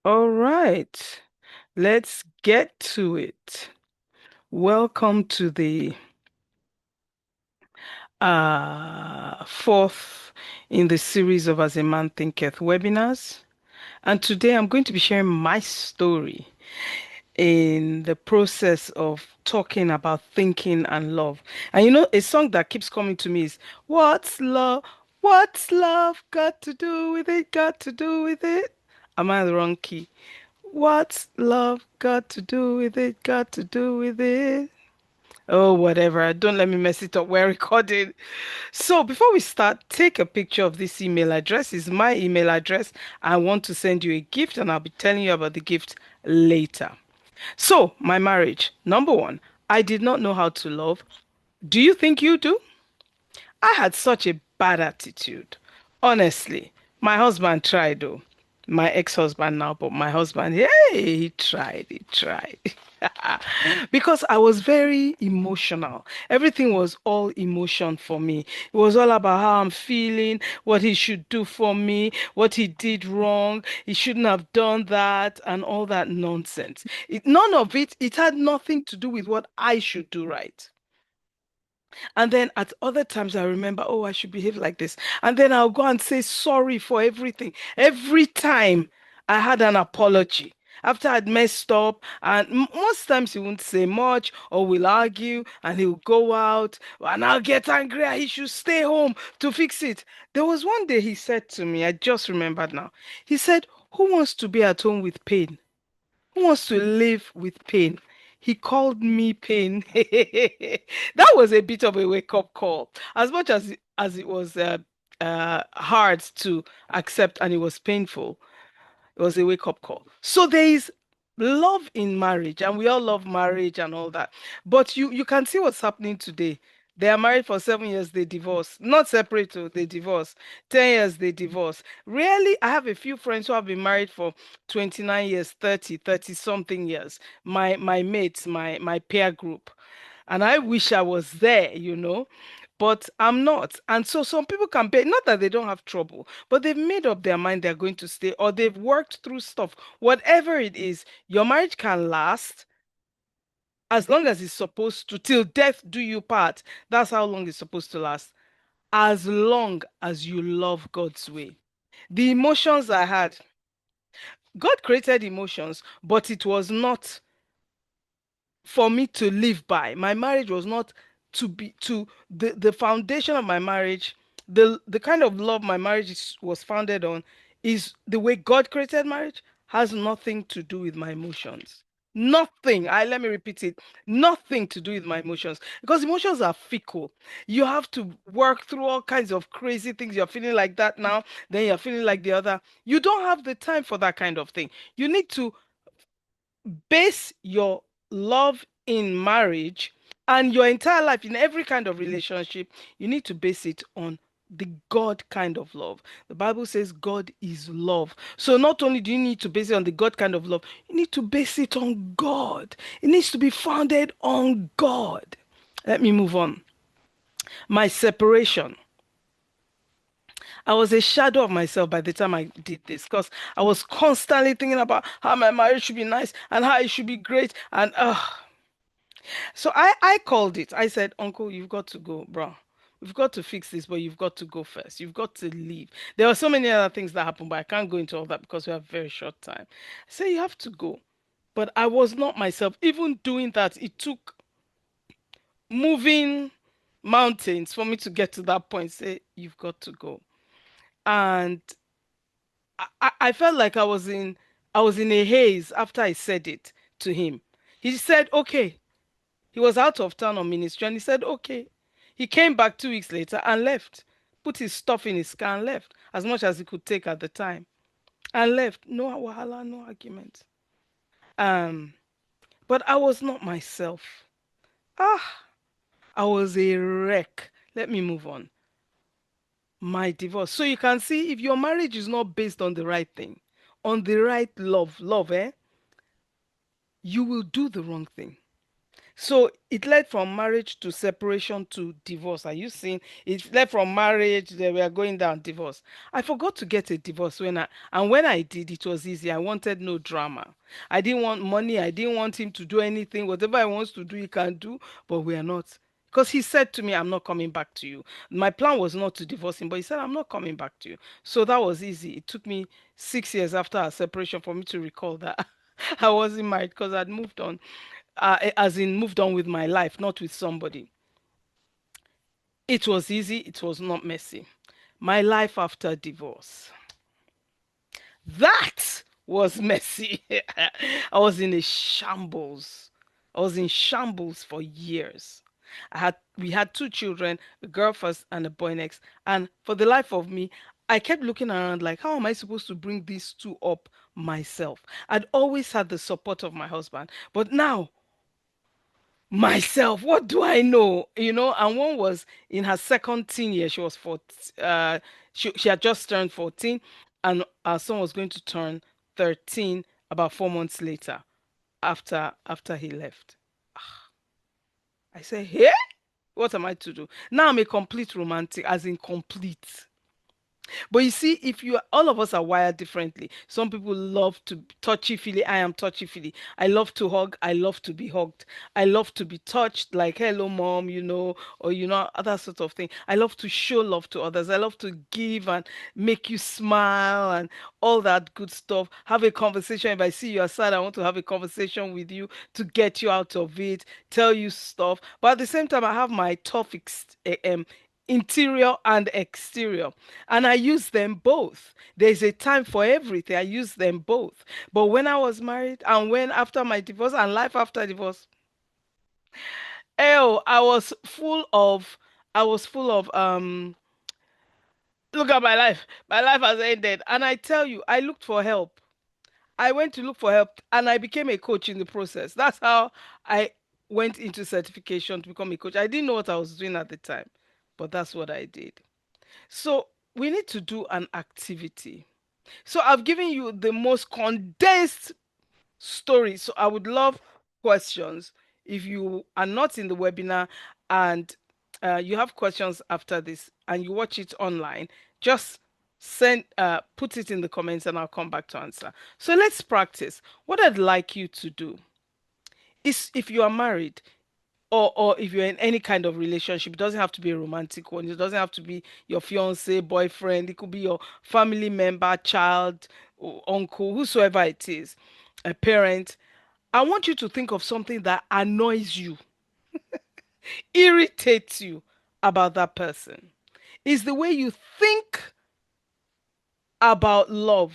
All right, let's get to it. Welcome to the fourth in the series of As a Man Thinketh webinars. And today I'm going to be sharing my story in the process of talking about thinking and love. And a song that keeps coming to me is What's Love? What's love got to do with it? Got to do with it? Am I the wrong key? What's love got to do with it? Got to do with it? Oh, whatever. Don't let me mess it up. We're recording. So before we start, take a picture of this email address. It's my email address. I want to send you a gift, and I'll be telling you about the gift later. So, my marriage. Number one, I did not know how to love. Do you think you do? I had such a bad attitude. Honestly, my husband tried though. My ex-husband now, but my husband, hey, he tried. Because I was very emotional. Everything was all emotion for me. It was all about how I'm feeling, what he should do for me, what he did wrong. He shouldn't have done that, and all that nonsense. None of it, it had nothing to do with what I should do right. And then at other times, I remember, oh, I should behave like this. And then I'll go and say sorry for everything. Every time I had an apology after I'd messed up, and most times he won't say much or we'll argue and he'll go out and I'll get angry and he should stay home to fix it. There was one day he said to me, I just remembered now, he said, who wants to be at home with pain? Who wants to live with pain? He called me pain. That was a bit of a wake-up call. As much as it was hard to accept and it was painful, it was a wake-up call. So there is love in marriage, and we all love marriage and all that. But you can see what's happening today. They are married for 7 years, they divorce. Not separate, oh, they divorce. 10 years, they divorce. Really, I have a few friends who have been married for 29 years, 30 something years. My mates, my peer group. And I wish I was there, but I'm not. And so some people can pay, not that they don't have trouble, but they've made up their mind they're going to stay or they've worked through stuff. Whatever it is, your marriage can last as long as it's supposed to, till death do you part. That's how long it's supposed to last. As long as you love God's way. The emotions I had, God created emotions, but it was not for me to live by. My marriage was not to the foundation of my marriage, the kind of love my marriage was founded on is the way God created marriage has nothing to do with my emotions. Nothing. I let me repeat it. Nothing to do with my emotions because emotions are fickle. You have to work through all kinds of crazy things. You're feeling like that now, then you're feeling like the other. You don't have the time for that kind of thing. You need to base your love in marriage and your entire life in every kind of relationship, you need to base it on the God kind of love. The Bible says God is love. So not only do you need to base it on the God kind of love, you need to base it on God. It needs to be founded on God. Let me move on. My separation. I was a shadow of myself by the time I did this because I was constantly thinking about how my marriage should be nice and how it should be great. And so I called it. I said, Uncle, you've got to go, bro. We've got to fix this, but you've got to go first. You've got to leave. There are so many other things that happened, but I can't go into all that because we have very short time. I said, you have to go. But I was not myself. Even doing that, it took moving mountains for me to get to that point. Say, you've got to go. And I felt like I was in a haze after I said it to him. He said, okay. He was out of town on ministry and he said, okay. He came back 2 weeks later and left. Put his stuff in his car and left as much as he could take at the time and left. No wahala, no argument. Um, but I was not myself. Ah, I was a wreck. Let me move on. My divorce. So you can see if your marriage is not based on the right thing, on the right love, you will do the wrong thing. So it led from marriage to separation to divorce. Are you seeing? It led from marriage, they were going down divorce. I forgot to get a divorce and when I did, it was easy. I wanted no drama. I didn't want money. I didn't want him to do anything. Whatever he wants to do, he can do, but we are not. Because he said to me, I'm not coming back to you. My plan was not to divorce him, but he said, I'm not coming back to you. So that was easy. It took me 6 years after our separation for me to recall that I wasn't married because I'd moved on, as in moved on with my life, not with somebody. It was easy, it was not messy. My life after divorce. That was messy. I was in a shambles. I was in shambles for years. We had two children, a girl first and a boy next. And for the life of me, I kept looking around like, how am I supposed to bring these two up myself? I'd always had the support of my husband, but now myself, what do I know? And one was in her second teen year. She was 14. She had just turned 14, and our son was going to turn 13 about 4 months later after he left. I said, hey, what am I to do? Now I'm a complete romantic, as in complete. But you see, if you all of us are wired differently. Some people love to touchy feely. I am touchy feely. I love to hug. I love to be hugged. I love to be touched, like hello, mom, or other sort of thing. I love to show love to others. I love to give and make you smile and all that good stuff. Have a conversation. If I see you are sad, I want to have a conversation with you to get you out of it, tell you stuff. But at the same time, I have my tough interior and exterior, and I use them both. There's a time for everything. I use them both. But when I was married and when after my divorce and life after divorce, oh, I was full of look at my life. My life has ended. And I tell you, I looked for help. I went to look for help and I became a coach in the process. That's how I went into certification to become a coach. I didn't know what I was doing at the time, but that's what I did. So we need to do an activity. So I've given you the most condensed story. So I would love questions. If you are not in the webinar and you have questions after this and you watch it online, just put it in the comments and I'll come back to answer. So let's practice. What I'd like you to do is, if you are married, or if you're in any kind of relationship, it doesn't have to be a romantic one. It doesn't have to be your fiance, boyfriend. It could be your family member, child, or uncle, whosoever it is, a parent. I want you to think of something that annoys you, irritates you about that person. Is the way you think about love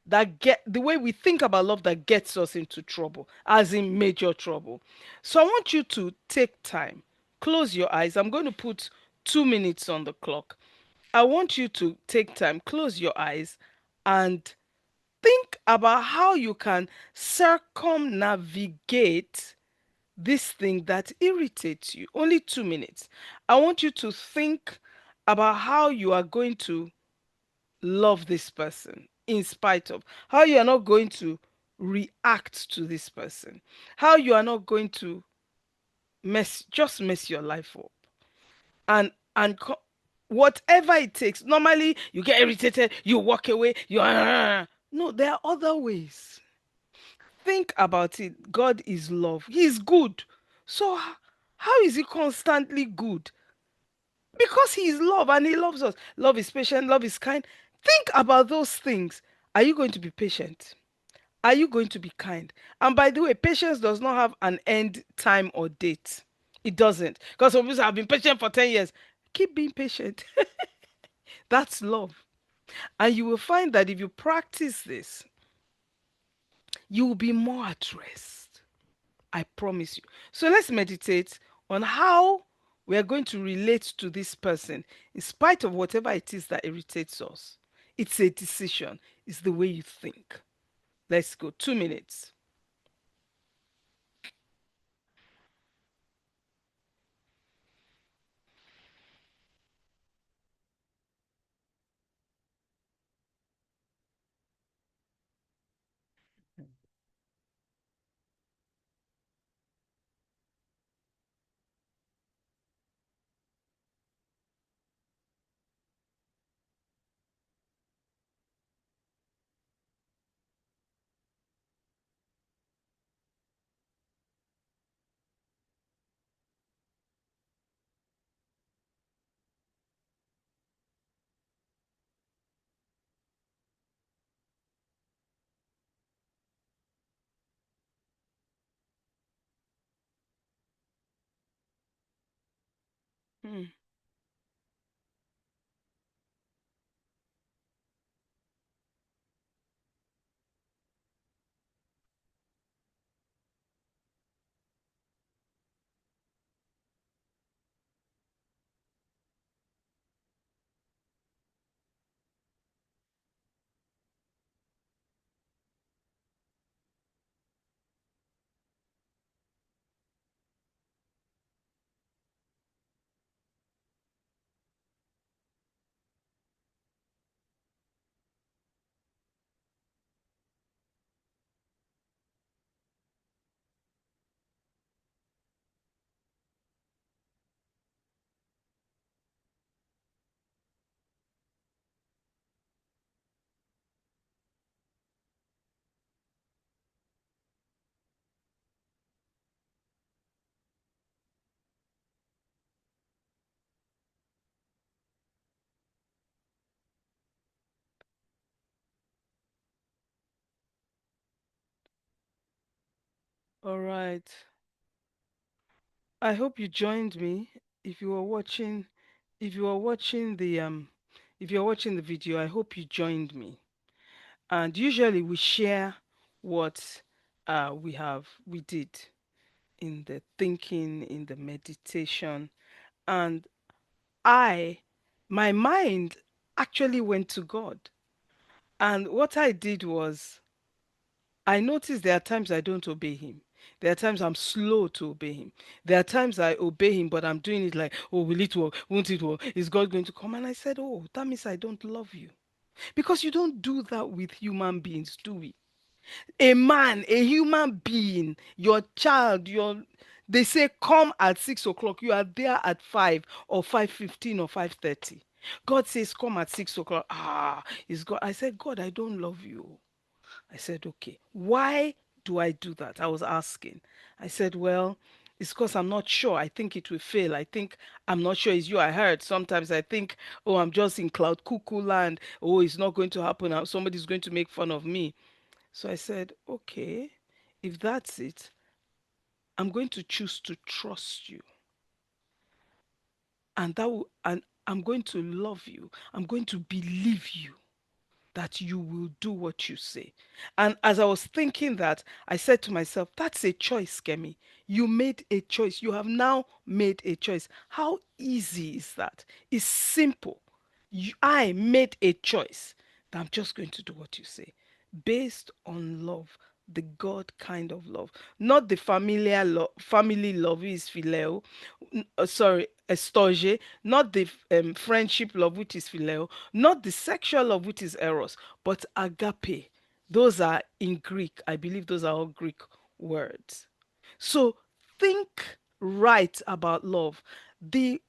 the way we think about love that gets us into trouble, as in major trouble. So I want you to take time, close your eyes. I'm going to put 2 minutes on the clock. I want you to take time, close your eyes, and think about how you can circumnavigate this thing that irritates you. Only 2 minutes. I want you to think about how you are going to love this person in spite of, how you are not going to react to this person, how you are not going to mess your life up, and whatever it takes. Normally you get irritated, you walk away, no, there are other ways. Think about it. God is love. He is good. So how is he constantly good? Because he is love and he loves us. Love is patient, love is kind. Think about those things. Are you going to be patient? Are you going to be kind? And by the way, patience does not have an end time or date. It doesn't. Because some people say, I've been patient for 10 years. Keep being patient. That's love. And you will find that if you practice this, you will be more at rest. I promise you. So let's meditate on how we are going to relate to this person in spite of whatever it is that irritates us. It's a decision, it's the way you think. Let's go. 2 minutes. Mm. All right. I hope you joined me. If you were watching, if you were watching the if you're watching the video, I hope you joined me. And usually we share what we did in the thinking, in the meditation, and I, my mind actually went to God. And what I did was I noticed there are times I don't obey him. There are times I'm slow to obey him. There are times I obey him, but I'm doing it like, oh, will it work? Won't it work? Is God going to come? And I said, oh, that means I don't love you. Because you don't do that with human beings, do we? A man, a human being, your child, they say come at 6 o'clock. You are there at 5 or 5:15 or 5:30. God says come at 6 o'clock. Ah, is God. I said, God, I don't love you. I said, okay, why do I do that? I was asking. I said, well, it's because I'm not sure. I think it will fail. I think I'm not sure it's you. I heard sometimes I think, oh, I'm just in cloud cuckoo land. Oh, it's not going to happen. Somebody's going to make fun of me. So I said, okay, if that's it, I'm going to choose to trust you. And I'm going to love you. I'm going to believe you that you will do what you say. And as I was thinking that, I said to myself, that's a choice, Kemi. You made a choice. You have now made a choice. How easy is that? It's simple. I made a choice that I'm just going to do what you say based on love, the God kind of love, not the familiar family love is phileo, sorry, estorge, not the friendship love which is phileo, not the sexual love which is eros, but agape. Those are in Greek. I believe those are all Greek words. So think right about love. The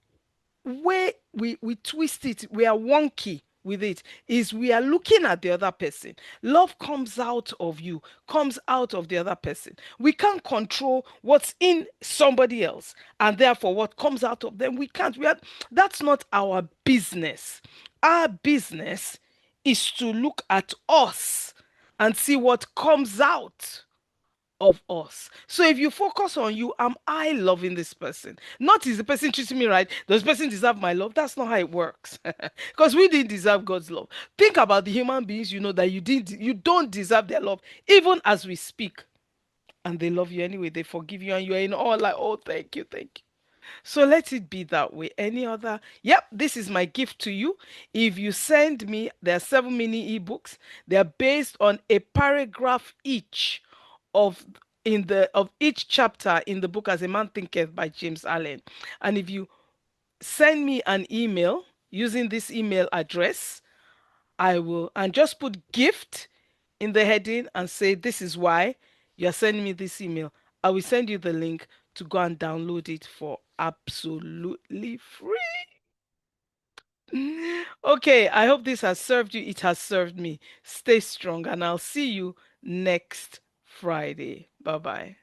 way we twist it, we are wonky with it, is we are looking at the other person. Love comes out of you, comes out of the other person. We can't control what's in somebody else, and therefore what comes out of them we can't. That's not our business. Our business is to look at us and see what comes out of us. So if you focus on you, am I loving this person? Not is the person treating me right? Does the person deserve my love? That's not how it works. Because we didn't deserve God's love. Think about the human beings you know that you don't deserve their love, even as we speak. And they love you anyway, they forgive you, and you're in awe like, oh, thank you, thank you. So let it be that way. Any other? Yep, this is my gift to you. If you send me, there are 7 mini ebooks. They are based on a paragraph each of of each chapter in the book As a Man Thinketh by James Allen. And if you send me an email using this email address, I will and just put gift in the heading and say this is why you're sending me this email. I will send you the link to go and download it for absolutely free. Okay, I hope this has served you. It has served me. Stay strong, and I'll see you next Friday. Bye bye.